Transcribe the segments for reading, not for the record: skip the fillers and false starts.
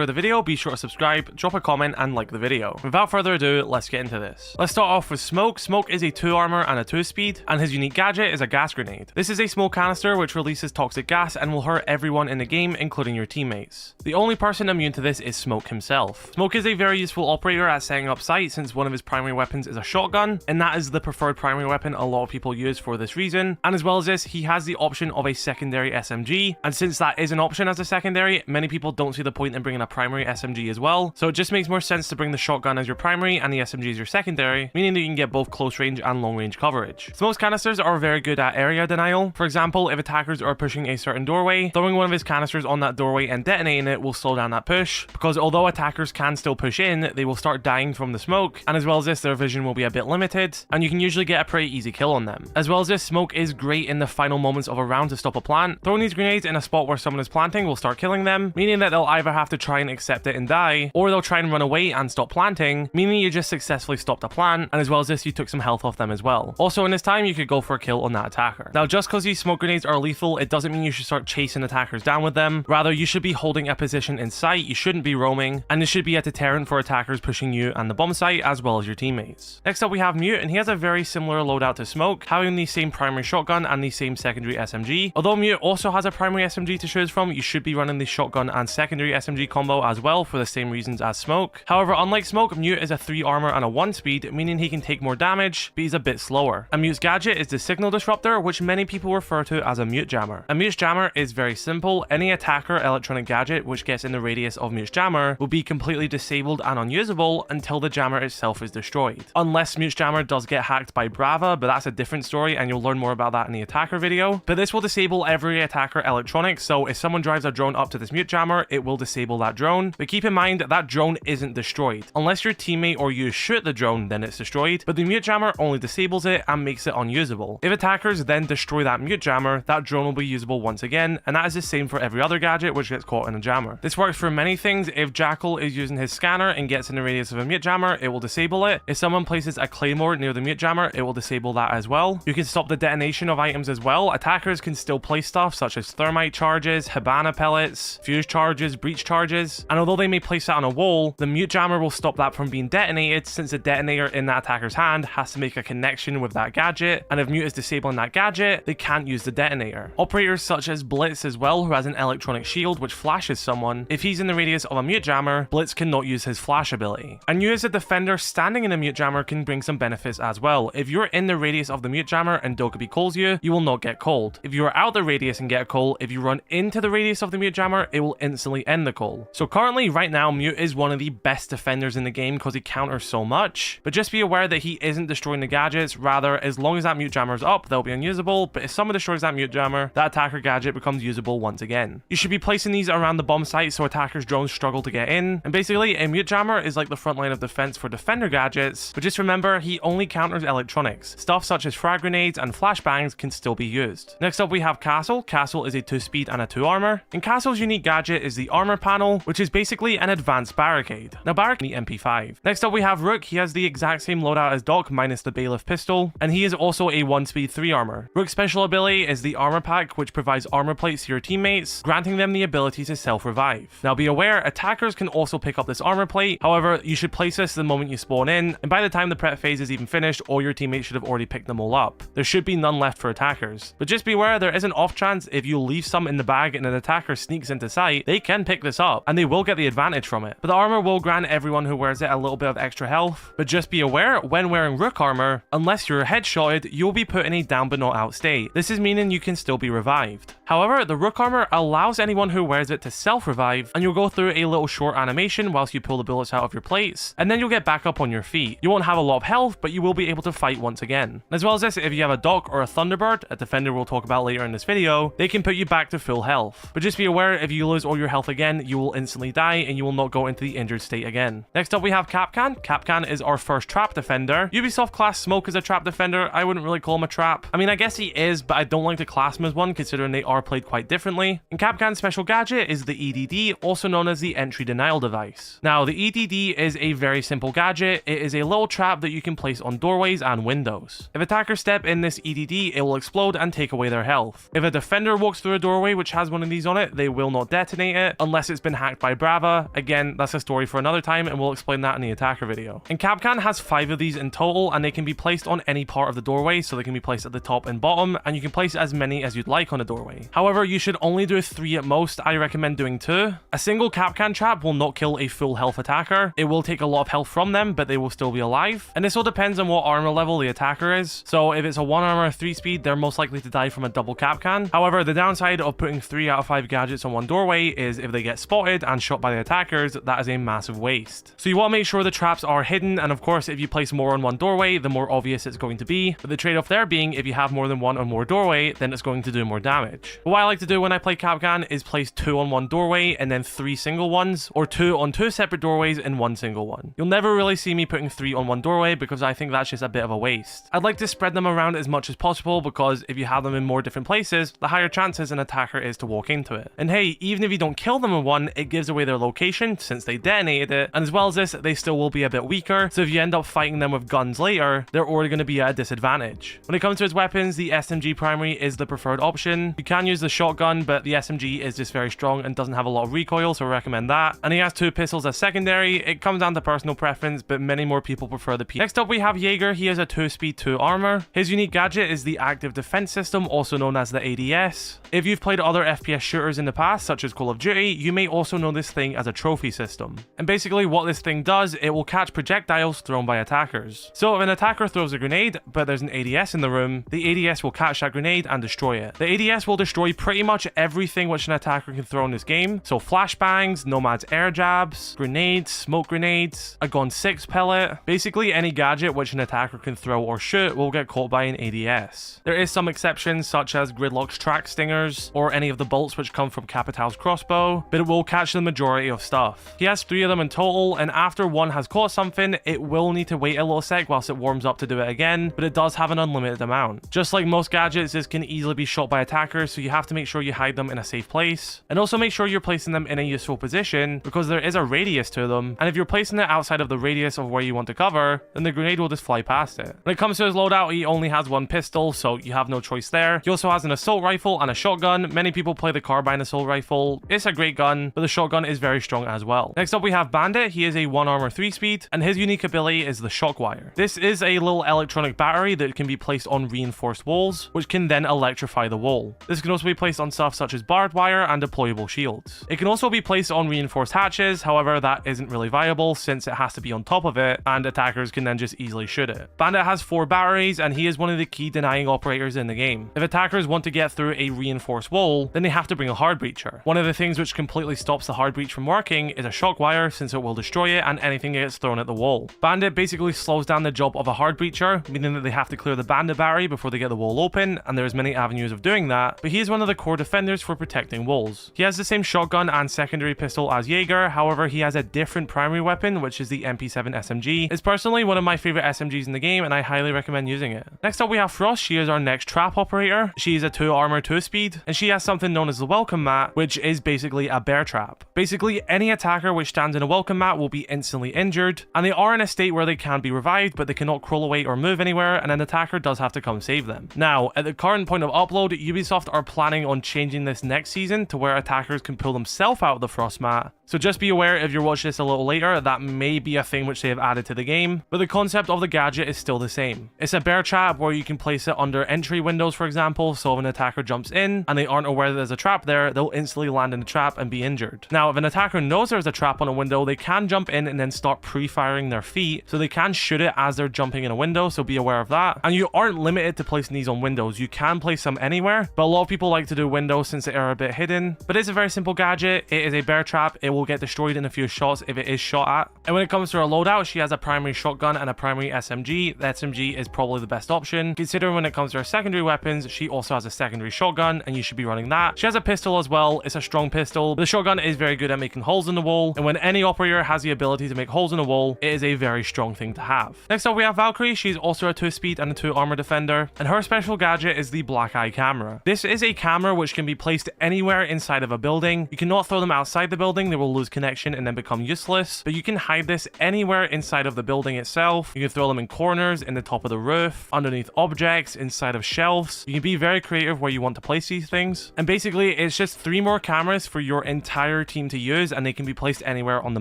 For the video, be sure to subscribe, drop a comment, and like the video. Without further ado, let's get into this. Let's start off with Smoke. Smoke is a 2 armor and a 2 speed, and his unique gadget is a gas grenade. This is a smoke canister which releases toxic gas and will hurt everyone in the game, including your teammates. The only person immune to this is Smoke himself. Smoke is a very useful operator at setting up sight since one of his primary weapons is a shotgun, and that is the preferred primary weapon a lot of people use for this reason. And as well as this, he has the option of a secondary SMG, and since that is an option as a secondary, many people don't see the point in bringing a primary SMG as well, so it just makes more sense to bring the shotgun as your primary and the SMG as your secondary, meaning that you can get both close range and long range coverage. Smoke's canisters are very good at area denial. For example, if attackers are pushing a certain doorway, throwing one of his canisters on that doorway and detonating it will slow down that push, because although attackers can still push in, they will start dying from the smoke, and as well as this, their vision will be a bit limited, and you can usually get a pretty easy kill on them. As well as this, Smoke is great in the final moments of a round to stop a plant. Throwing these grenades in a spot where someone is planting will start killing them, meaning that they'll either have to try and accept it and die, or they'll try and run away and stop planting, meaning you just successfully stopped a plant, and as well as this, you took some health off them as well. Also in this time, you could go for a kill on that attacker. Now, just because these smoke grenades are lethal, it doesn't mean you should start chasing attackers down with them. Rather, you should be holding a position in sight, you shouldn't be roaming, and this should be a deterrent for attackers pushing you and the bomb site, as well as your teammates. Next up, we have Mute, and he has a very similar loadout to Smoke, having the same primary shotgun and the same secondary SMG. Although Mute also has a primary SMG to choose from, you should be running the shotgun and secondary SMG combo as well for the same reasons as Smoke. However, unlike Smoke, Mute is a 3 armor and a 1 speed, meaning he can take more damage, but he's a bit slower. And Mute's gadget is the Signal Disruptor, which many people refer to as a Mute Jammer. A Mute Jammer is very simple. Any attacker electronic gadget which gets in the radius of Mute Jammer will be completely disabled and unusable until the jammer itself is destroyed. Unless Mute Jammer does get hacked by Brava, but that's a different story and you'll learn more about that in the attacker video. But this will disable every attacker electronic, so if someone drives a drone up to this Mute Jammer, it will disable that drone. But keep in mind that drone isn't destroyed. Unless your teammate or you shoot the drone, then it's destroyed, but the Mute Jammer only disables it and makes it unusable. If attackers then destroy that Mute Jammer, that drone will be usable once again, and that is the same for every other gadget which gets caught in a jammer. This works for many things. If Jackal is using his scanner and gets in the radius of a Mute Jammer, it will disable it. If someone places a claymore near the Mute Jammer, it will disable that as well. You can stop the detonation of items as well. Attackers can still place stuff such as thermite charges, Habana pellets, fuse charges, breach charges, and although they may place that on a wall, the Mute Jammer will stop that from being detonated since the detonator in that attacker's hand has to make a connection with that gadget, and if Mute is disabling that gadget, they can't use the detonator. Operators such as Blitz as well, who has an electronic shield which flashes someone, if he's in the radius of a Mute Jammer, Blitz cannot use his flash ability. And you as a defender standing in a Mute Jammer can bring some benefits as well. If you're in the radius of the Mute Jammer and Dokkaebi calls you, you will not get called. If you are out the radius and get a call, if you run into the radius of the Mute Jammer, it will instantly end the call. So currently, right now, Mute is one of the best defenders in the game because he counters so much, but just be aware that he isn't destroying the gadgets. Rather, as long as that Mute Jammer is up, they'll be unusable, but if someone destroys that Mute Jammer, that attacker gadget becomes usable once again. You should be placing these around the bomb site so attackers' drones struggle to get in, and basically, a Mute Jammer is like the front line of defense for defender gadgets, but just remember, he only counters electronics. Stuff such as frag grenades and flashbangs can still be used. Next up, we have Castle. Castle is a 2 speed and a 2 armor, and Castle's unique gadget is the armor panel, which is basically an advanced barricade. Now, barricade the MP5. Next up, we have Rook. He has the exact same loadout as Doc minus the Bailiff pistol, and he is also a 1 speed 3 armor. Rook's special ability is the armor pack, which provides armor plates to your teammates, granting them the ability to self-revive. Now, be aware, attackers can also pick up this armor plate. However, you should place this the moment you spawn in, and by the time the prep phase is even finished, all your teammates should have already picked them all up. There should be none left for attackers. But just beware, there is an off chance if you leave some in the bag and an attacker sneaks into sight, they can pick this up, and they will get the advantage from it. But the armor will grant everyone who wears it a little bit of extra health. But just be aware, when wearing Rook armor, unless you're headshotted, you'll be put in a down but not out state. This is meaning you can still be revived. However, the Rook armor allows anyone who wears it to self-revive, and you'll go through a little short animation whilst you pull the bullets out of your plates, and then you'll get back up on your feet. You won't have a lot of health, but you will be able to fight once again. As well as this, if you have a Doc or a Thunderbird, a defender we'll talk about later in this video, they can put you back to full health. But just be aware, if you lose all your health again, you will instantly die, and you will not go into the injured state again. Next up, we have Kapkan. Kapkan is our first trap defender. Ubisoft class Smoke as a trap defender. I wouldn't really call him a trap. I mean, I guess he is, but I don't like to class him as one, considering they are played quite differently. And Kapkan's special gadget is the EDD, also known as the entry denial device. Now, the EDD is a very simple gadget. It is a little trap that you can place on doorways and windows. If attackers step in this EDD, it will explode and take away their health. If a defender walks through a doorway which has one of these on it, they will not detonate it unless it's been hacked hacked by Brava. Again, that's a story for another time, and we'll explain that in the attacker video. And Kapkan has 5 of these in total, and they can be placed on any part of the doorway, so they can be placed at the top and bottom, and you can place as many as you'd like on a doorway. However, you should only do 3 at most. I recommend doing 2. A single Kapkan trap will not kill a full health attacker. It will take a lot of health from them, but they will still be alive. And this all depends on what armor level the attacker is. So if it's a 1 armor 3 speed, they're most likely to die from a double Kapkan. However, the downside of putting 3 out of 5 gadgets on one doorway is if they get spotted and shot by the attackers, that is a massive waste. So you want to make sure the traps are hidden, and of course, if you place more on one doorway, the more obvious it's going to be. But the trade-off there being, if you have more than 1 or more doorway, then it's going to do more damage. But what I like to do when I play Kapkan is place 2 on one doorway and then 3 single ones, or 2 on 2 separate doorways and 1 single one. You'll never really see me putting 3 on one doorway because I think that's just a bit of a waste. I'd like to spread them around as much as possible because if you have them in more different places, the higher chances an attacker is to walk into it. And hey, even if you don't kill them in one, it gives away their location since they detonated it, and as well as this, they still will be a bit weaker, so if you end up fighting them with guns later, they're already going to be at a disadvantage. When it comes to his weapons, the SMG primary is the preferred option. You can use the shotgun, but the SMG is just very strong and doesn't have a lot of recoil, so I recommend that. And he has 2 pistols as secondary. It comes down to personal preference, but many more people prefer the P. Next up, we have Jaeger. He has a 2 speed 2 armor. His unique gadget is the active defense system, also known as the ADS. If you've played other FPS shooters in the past, such as Call of Duty, you may also know this thing as a trophy system. And basically what this thing does, it will catch projectiles thrown by attackers. So if an attacker throws a grenade, but there's an ADS in the room, the ADS will catch that grenade and destroy it. The ADS will destroy pretty much everything which an attacker can throw in this game. So flashbangs, Nomad's air jabs, grenades, smoke grenades, a Gun 6 pellet. Basically any gadget which an attacker can throw or shoot will get caught by an ADS. There is some exceptions such as Gridlock's track stingers or any of the bolts which come from Capital's crossbow, but it will catch the majority of stuff. He has 3 of them in total, and after one has caught something, it will need to wait a little sec whilst it warms up to do it again, but it does have an unlimited amount. Just like most gadgets, this can easily be shot by attackers, so you have to make sure you hide them in a safe place, and also make sure you're placing them in a useful position because there is a radius to them, and if you're placing it outside of the radius of where you want to cover, then the grenade will just fly past it. When it comes to his loadout, he only has 1 pistol, so you have no choice there. He also has an assault rifle and a shotgun. Many people play the carbine assault rifle. It's a great gun, but the shotgun is very strong as well. Next up, we have Bandit. He is a 1 armor 3 speed, and his unique ability is the shock wire. This is a little electronic battery that can be placed on reinforced walls, which can then electrify the wall. This can also be placed on stuff such as barbed wire and deployable shields. It can also be placed on reinforced hatches, however that isn't really viable since it has to be on top of it, and attackers can then just easily shoot it. Bandit has 4 batteries, and he is one of the key denying operators in the game. If attackers want to get through a reinforced wall, then they have to bring a hard breacher. One of the things which completely stops the hard breach from working is a shock wire, since it will destroy it and anything that gets thrown at the wall. Bandit basically slows down the job of a hard breacher, meaning that they have to clear the Bandit battery before they get the wall open, and there's many avenues of doing that, but he is one of the core defenders for protecting walls. He has the same shotgun and secondary pistol as Jaeger, however he has a different primary weapon, which is the MP7 SMG. It's personally one of my favorite SMGs in the game, and I highly recommend using it. Next up, we have Frost. She is our next trap operator. She is a 2 armor 2 speed, and she has something known as the welcome mat, which is basically a bear trap. Basically, any attacker which stands in a welcome mat will be instantly injured, and they are in a state where they can be revived, but they cannot crawl away or move anywhere, and an attacker does have to come save them. Now, at the current point of upload, Ubisoft are planning on changing this next season to where attackers can pull themselves out of the frost mat. So just be aware if you're watching this a little later, that may be a thing which they have added to the game, but the concept of the gadget is still the same. It's a bear trap where you can place it under entry windows, for example, so if an attacker jumps in and they aren't aware that there's a trap there, they'll instantly land in the trap and be injured. Now, if an attacker knows there's a trap on a window, they can jump in and then start pre-firing their feet, so they can shoot it as they're jumping in a window, so be aware of that. And you aren't limited to placing these on windows. You can place them anywhere, but a lot of people like to do windows since they are a bit hidden. But it's a very simple gadget. It is a bear trap. It will get destroyed in a few shots if it is shot at. And when it comes to her loadout, she has a primary shotgun and a primary SMG. The SMG is probably the best option, considering when it comes to her secondary weapons, she also has a secondary shotgun, and you should be running that. She has a pistol as well. It's a strong pistol. The shotgun is very good at making holes in the wall, and when any operator has the ability to make holes in a wall, it is a very strong thing to have. Next up, we have Valkyrie. She's also a 2 speed and a 2 armor defender, and her special gadget is the black eye camera. This is a camera which can be placed anywhere inside of a building. You cannot throw them outside the building. They will will lose connection and then become useless, but you can hide this anywhere inside of the building itself. You can throw them in corners, in the top of the roof, underneath objects, inside of shelves. You can be very creative where you want to place these things. And basically, it's just 3 more cameras for your entire team to use, and they can be placed anywhere on the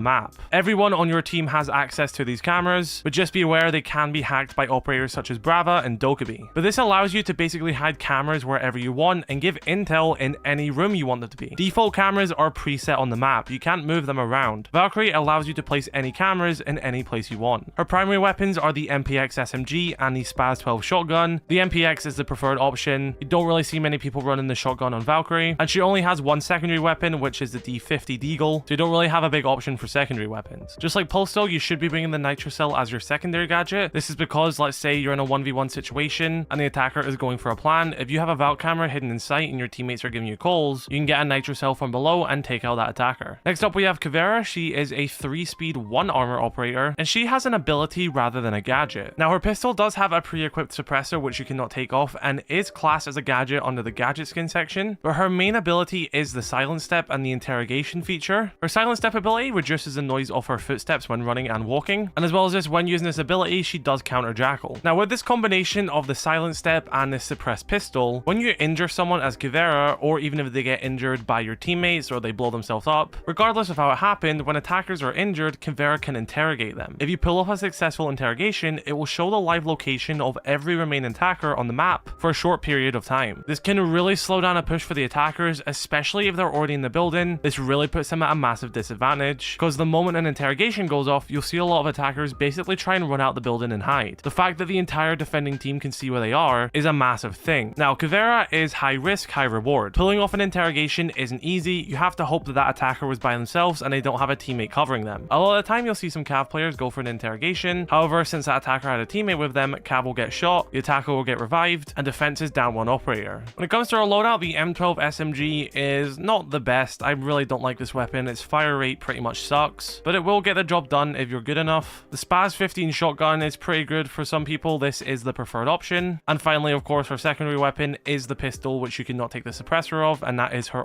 map. Everyone on your team has access to these cameras, but just be aware they can be hacked by operators such as Brava and Dokkaebi. But this allows you to basically hide cameras wherever you want and give intel in any room you want them to be. Default cameras are preset on the map. You can't move them around. Valkyrie allows you to place any cameras in any place you want. Her primary weapons are the MPX SMG and the Spaz 12 shotgun. The MPX is the preferred option. You don't really see many people running the shotgun on Valkyrie, and she only has one secondary weapon, which is the D50 Deagle, so you don't really have a big option for secondary weapons. Just like Pulsdog, you should be bringing the Nitrocell as your secondary gadget. This is because, let's say you're in a 1v1 situation and the attacker is going for a plan. If you have a Valk camera hidden in sight and your teammates are giving you calls, you can get a Nitrocell from below and take out that attacker. Next up we have Kavera. She is a 3-speed 1 armor operator, and she has an ability rather than a gadget. Now her pistol does have a pre-equipped suppressor which you cannot take off and is classed as a gadget under the gadget skin section, but her main ability is the silent step and the interrogation feature. Her silent step ability reduces the noise of her footsteps when running and walking, and as well as this, when using this ability, she does counter Jackal. Now with this combination of the silent step and this suppressed pistol, when you injure someone as Kavera, or even if they get injured by your teammates or they blow themselves up, regardless of how it happened, when attackers are injured, Kavera can interrogate them. If you pull off a successful interrogation, it will show the live location of every remaining attacker on the map for a short period of time. This can really slow down a push for the attackers, especially if they're already in the building. This really puts them at a massive disadvantage, because the moment an interrogation goes off, you'll see a lot of attackers basically try and run out the building and hide. The fact that the entire defending team can see where they are is a massive thing. Now, Kavera is high risk, high reward. Pulling off an interrogation isn't easy. You have to hope that that attacker was by themselves and they don't have a teammate covering them. A lot of the time, you'll see some Cav players go for an interrogation. However, since that attacker had a teammate with them, Cav will get shot, the attacker will get revived, and defense is down 1 operator. When it comes to our loadout, the M12 SMG is not the best. I really don't like this weapon. Its fire rate pretty much sucks, but it will get the job done if you're good enough. The Spaz 15 shotgun is pretty good for some people. This is the preferred option. And finally, of course, her secondary weapon is the pistol, which you cannot take the suppressor of, and that is her